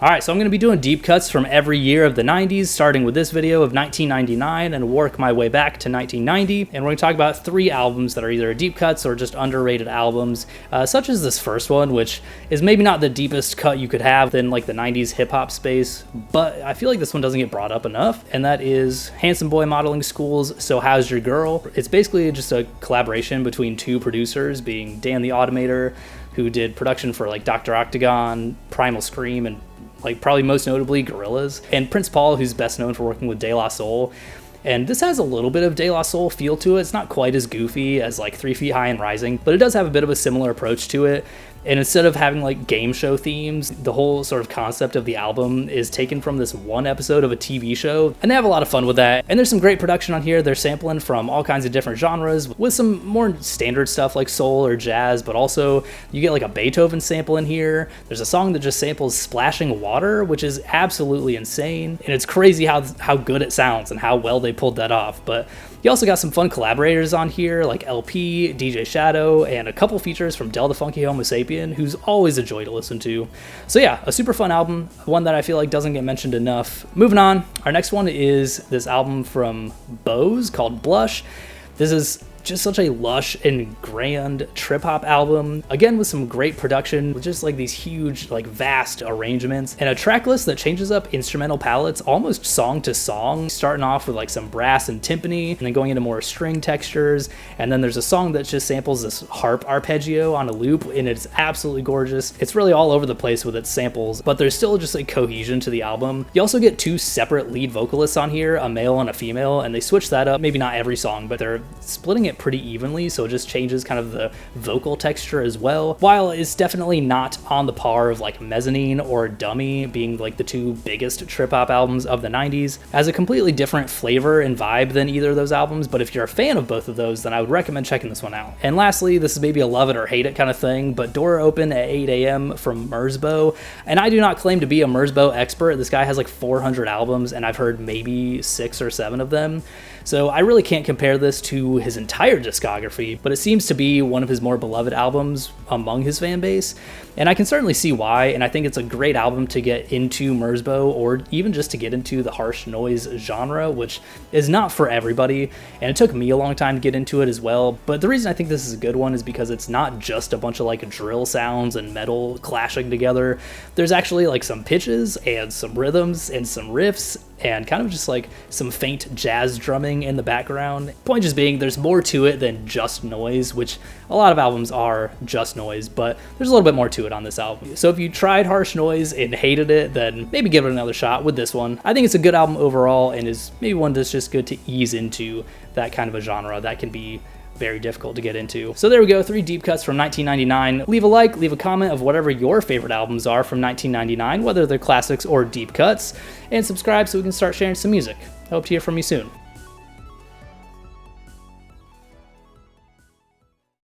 Alright, so I'm going to be doing deep cuts from every year of the 90s, starting with this video of 1999 and work my way back to 1990. And we're going to talk about 3 albums that are either deep cuts or just underrated albums, such as this first one, which is maybe not the deepest cut you could have in like the 90s hip-hop space, but I feel like this one doesn't get brought up enough, and that is Handsome Boy Modeling School's So How's Your Girl? It's basically just a collaboration between 2 producers, being Dan the Automator, who did production for like Dr. Octagon, Primal Scream, and like probably most notably Gorillaz, and Prince Paul, who's best known for working with De La Soul. And this has a little bit of De La Soul feel to it. It's not quite as goofy as like 3 Feet High and Rising, but it does have a bit of a similar approach to it. And instead of having like game show themes, the whole sort of concept of the album is taken from this one episode of a TV show, and they have a lot of fun with that. And there's some great production on here. They're sampling from all kinds of different genres with some more standard stuff like soul or jazz, but also you get like a Beethoven sample in here. There's a song that just samples splashing water, which is absolutely insane. And it's crazy how good it sounds and how well they pulled that off. But you also got some fun collaborators on here like LP, DJ Shadow, and a couple features from Del the Funky Homo Sapien, who's always a joy to listen to. So yeah, a super fun album, one that I feel like doesn't get mentioned enough. Moving on, our next one is this album from Bose called Blush. This is just such a lush and grand trip-hop album, again with some great production, with just like these huge, like vast arrangements, and a track list that changes up instrumental palettes almost song to song, starting off with like some brass and timpani, and then going into more string textures, and then there's a song that just samples this harp arpeggio on a loop, and it's absolutely gorgeous. It's really all over the place with its samples, but there's still just a cohesion to the album. You also get 2 separate lead vocalists on here, a male and a female, and they switch that up, maybe not every song, but they're splitting it pretty evenly, so it just changes kind of the vocal texture as well. While it's definitely not on the par of like Mezzanine or Dummy being like the 2 biggest trip-hop albums of the 90s, has a completely different flavor and vibe than either of those albums, but if you're a fan of both of those, then I would recommend checking this one out. And lastly, this is maybe a love it or hate it kind of thing, but Door Open at 8 a.m. from Merzbow, and I do not claim to be a Merzbow expert. This guy has like 400 albums, and I've heard maybe 6 or 7 of them. So I really can't compare this to his entire discography, but it seems to be one of his more beloved albums among his fan base, and I can certainly see why, and I think it's a great album to get into Merzbow, or even just to get into the harsh noise genre, which is not for everybody, and it took me a long time to get into it as well. But the reason I think this is a good one is because it's not just a bunch of like drill sounds and metal clashing together. There's actually like some pitches and some rhythms and some riffs and kind of just like some faint jazz drumming in the background. Point just being, there's more to it than just noise, which a lot of albums are just noise, but there's a little bit more to it on this album. So if you tried harsh noise and hated it, then maybe give it another shot with this one. I think it's a good album overall, and is maybe one that's just good to ease into that kind of a genre that can be very difficult to get into. So there we go, 3 deep cuts from 1999. Leave a like, leave a comment of whatever your favorite albums are from 1999, whether they're classics or deep cuts, and subscribe so we can start sharing some music. I hope to hear from you soon.